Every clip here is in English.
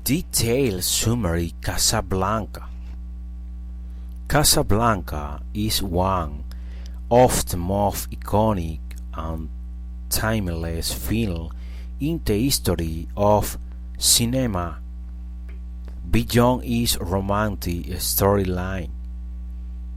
Detailed summary. Casablanca. Casablanca is one of the most iconic and timeless films in the history of cinema. Beyond its romantic storyline,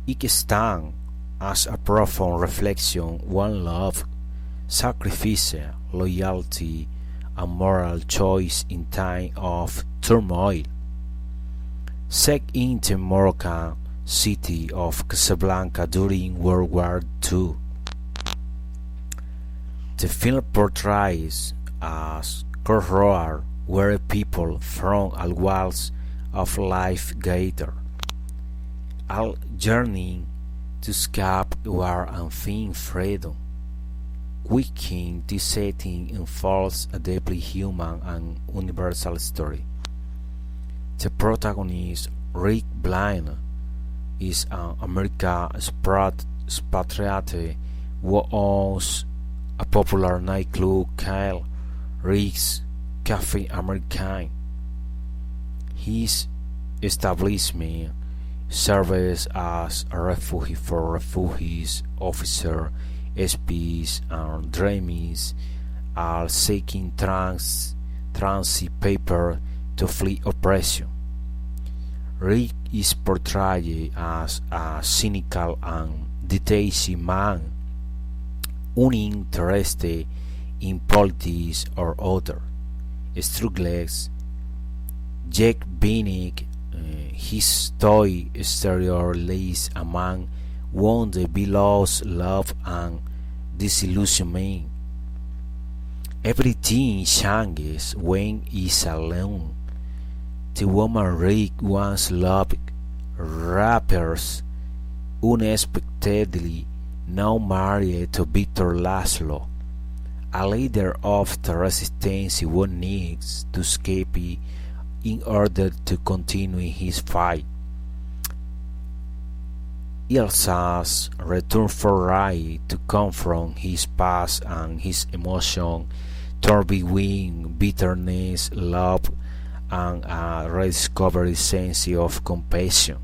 it stands as a profound reflection on love, sacrifice, loyalty, and moral choice in time of turmoil. Set in the Moroccan city of Casablanca during World War II, the film portrays as corridor where people from all walks of life gather, all yearning to escape war and find freedom. Within this setting unfolds a deeply human and universal story. The protagonist, Rick Blind, is an American expatriate who owns a popular nightclub called Rick's Cafe American. His establishment serves as a refuge for refugees, officers, spies, and dreamers, all seeking transit paper to flee oppression. Rick is portrayed as a cynical and detached man, uninterested in politics or other struggles, yet beneath his toy exterior lays a man wounded by loss, love, and disillusionment. Everything changes when he is alone. The woman Rick once loved rapers unexpectedly now married to Victor Laszlo, a leader of the resistance who needs to escape in order to continue his fight. Elsa's return for Ray to confront his past and his emotion torn between bitterness, love, and a rediscovered sense of compassion.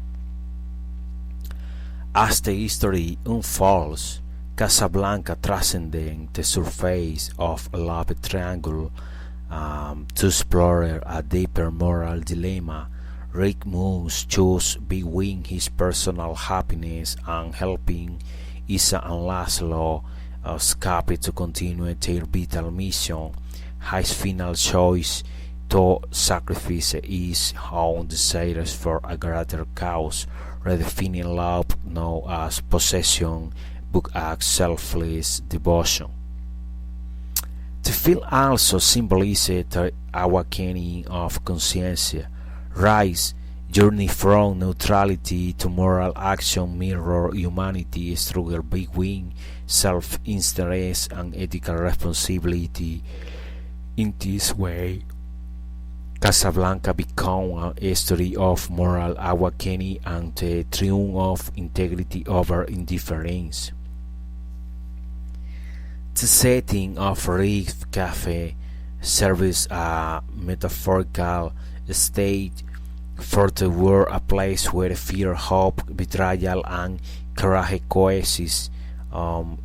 As the history unfolds, Casablanca transcends the surface of a love triangle to explore a deeper moral dilemma. Rick must choose between his personal happiness and helping Isa and Laszlo escape to continue their vital mission. His final choice to sacrifice his own desires for a greater cause, redefining love not as possession but as selfless devotion. The film also symbolizes the awakening of conscience. Rice's journey from neutrality to moral action mirrors humanity's struggle between self-interest and ethical responsibility. In this way, Casablanca becomes a story of moral awakening and the triumph of integrity over indifference. The setting of Rick's Cafe serves a metaphorical stage for the world, a place where fear, hope, betrayal, and courage coexist.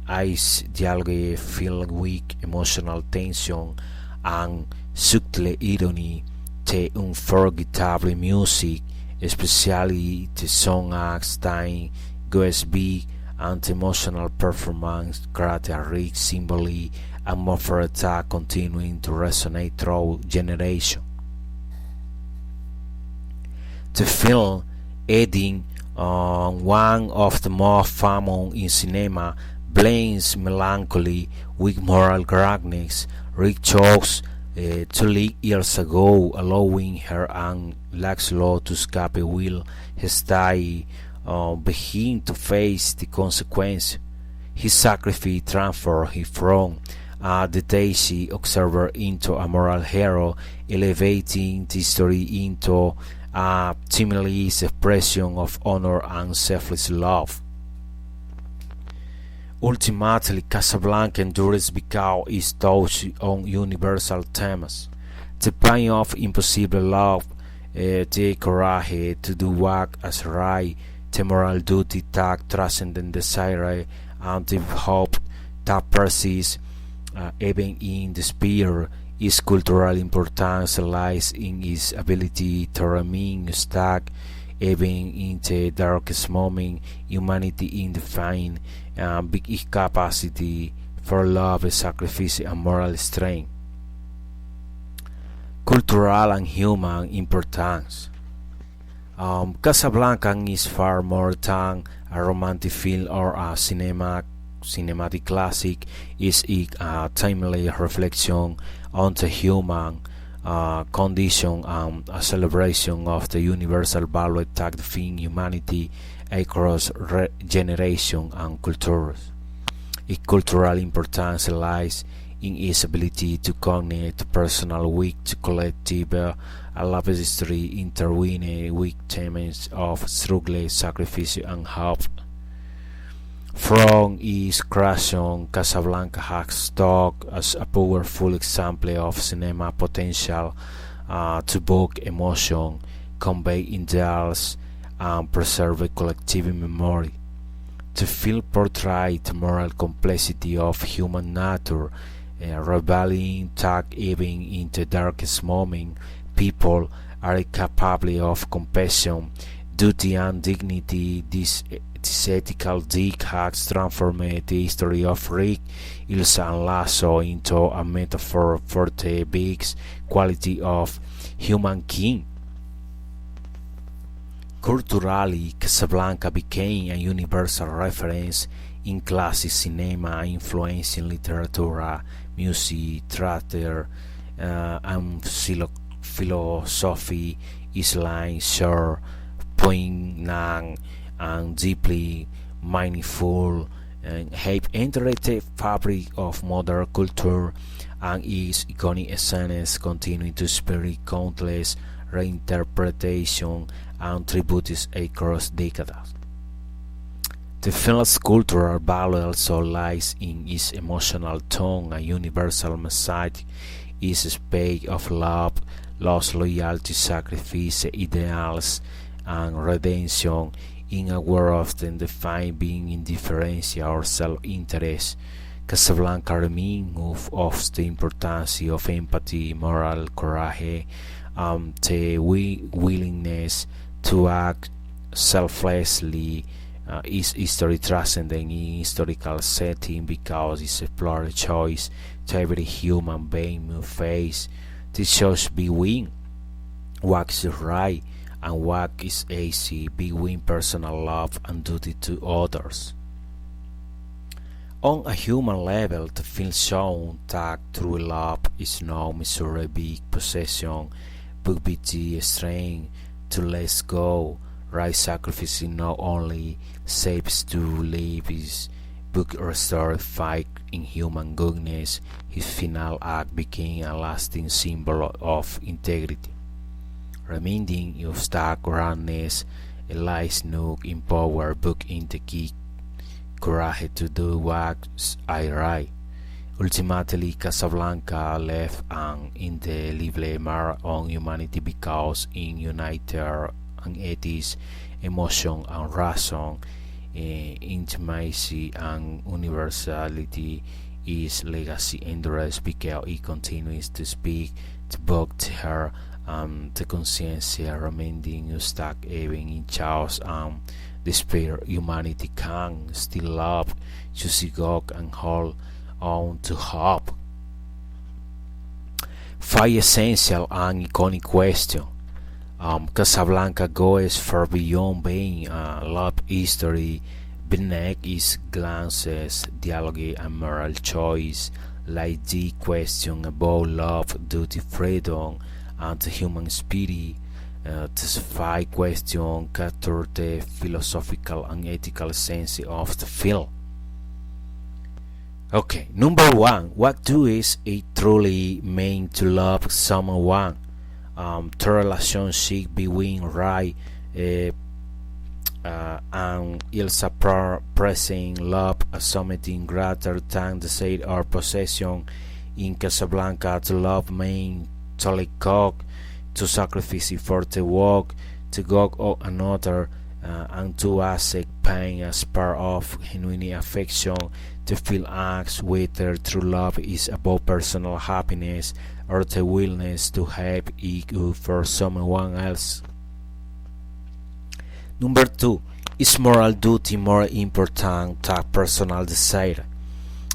Ice dialogue filled with emotional tension and subtle irony. The unforgettable music, especially the song acts time USB and the emotional performance, create a rich symbolic atmosphere that continuing to resonate through generations. The film, adding one of the most famous in cinema, blends melancholy with moral greatness. Rick chose to leave years ago, allowing her and Laszlo to escape while he stayed behind to face the consequences. His sacrifice transformed him from a detached observer into a moral hero, elevating the story into a timeless expression of honor and selfless love. Ultimately, Casablanca endures because it touches on universal themes: The pain of impossible love, the courage to do what is right, the moral duty that transcends desire, and the hope that persists even in despair. Its cultural importance lies in its ability to remain stuck even in the darkest moment. Humanity in define big its capacity for love, sacrifice, and moral strength. Cultural and human importance. Casablanca is far more than a romantic film or a cinematic classic. It's a timely reflection on the human condition and a celebration of the universal value that define humanity across generations and cultures. Its cultural importance lies in its ability to connect personal with collective love history intertwined with themes of struggle, sacrifice, and hope. From its creation, Casablanca has stood as a powerful example of cinema potential to evoke emotion, convey ideals, and preserve collective memory. The film portrayed the moral complexity of human nature, revealing that even in the darkest moment, people are capable of compassion, duty, and dignity. This ethical dig has transformed the history of Rick, Ilsa, and Lasso into a metaphor for the big quality of humankind. Culturally, Casablanca became a universal reference in classic cinema, influencing literature, music, theater, and philosophy. Islam share poignant and deeply meaningful, and have entered the fabric of modern culture, and its iconic scenes continue to inspire countless reinterpretations and tributes across decades. The film's cultural value also lies in its emotional tone. A universal message is a space of love, loss, loyalty, sacrifice, ideals, and redemption in a world often defined by indifference or self-interest. Casablanca reminds of the importance of empathy, moral courage, and the willingness to act selflessly. Is history transcendent in historical setting because it explores the choice that every human being must face. This choice between what is right and what is easy, between personal love and duty to others. On a human level, the film shows that true love is no measured by possession, but by the strength to let go. Right sacrificing not only saves to live his but restores faith in human goodness. His final act became a lasting symbol of integrity, reminding of that grandness lies not in power but in the key courage to do what is right. Ultimately, Casablanca left an indelible mark on humanity because it united and ethics, emotion and reason, intimacy and universality. His legacy endures because it continues to speak to both her and the conscience, reminding us that even in chaos and despair, humanity can still love, choose God, and hold on to hope. 5 essential and iconic questions. Casablanca goes far beyond being a love history. Beneath its glances, dialogue, and moral choice lie the question about love, duty, freedom, and the human spirit. These 5 questions capture the philosophical and ethical sense of the film. Okay, number 1. What does it truly mean to love someone? The relationship between Rai and Ilsa present love as something greater than desire or possession. In Casablanca, the love means to let go, to sacrifice for the work, to go of another, and to accept pain as part of genuine affection, to feel acts whether true love is about personal happiness or the willingness to have it for someone else. Number 2. Is moral duty more important than personal desire?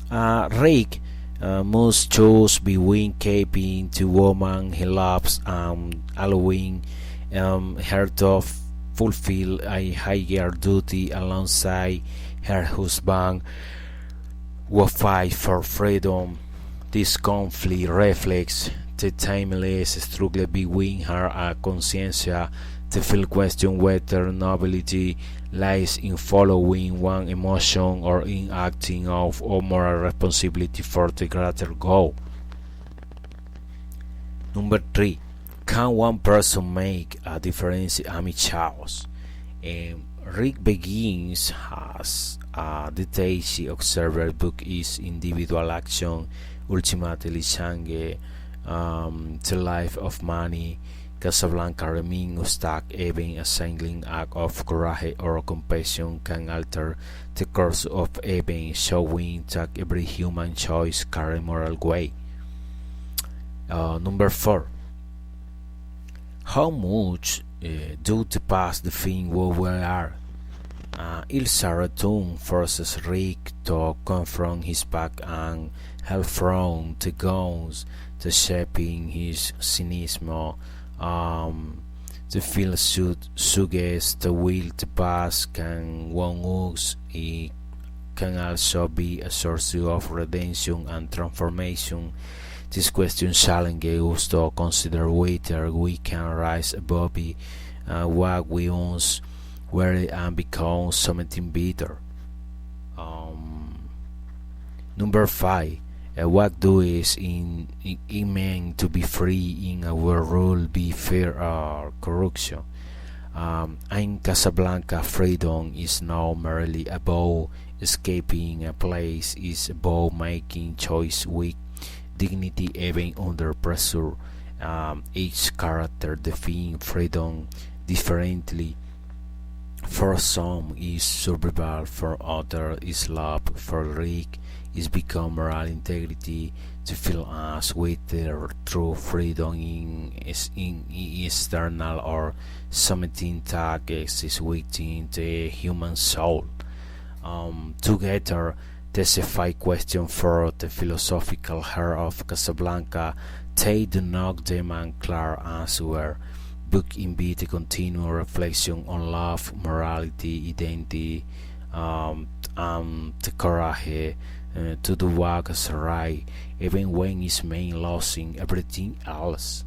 Rick must choose between keeping the woman he loves and allowing her to fulfill a higher duty alongside her husband who fight for freedom. This conflict reflects the timeless struggle between her and conscience. The film question whether nobility lies in following one emotion or in acting out of moral responsibility for the greater goal. Number 3. Can one person make a difference amid chaos? Rick begins as a detailed observer book is individual action, ultimately change the life of many. Casablanca remains stuck. Even a single act of courage or compassion can alter the course of events, showing that every human choice carries moral weight. Number 4. How much do the past define what we are? Ilsa return forces Rick to confront his past and help from the guns, the shaping his cynicism. The film suggests the will to pass can one use. It can also be a source of redemption and transformation. This question challenges us to consider whether we can rise above what we once were and become something better. Number 5. What does it mean to be free in our world, be fair or corruption? In Casablanca, freedom is not merely about escaping a place, it's about making choice with dignity even under pressure. Each character defines freedom differently. For some is survival, for others is love, for Rick is become moral integrity, to feel us with their true freedom in external or something that exists within the human soul. Together, these 5 questions for the philosophical heart of Casablanca. They do not demand clear answers. Book invite continual reflection on love, morality, identity, and the courage to do what is right, even when it's mean losing everything else.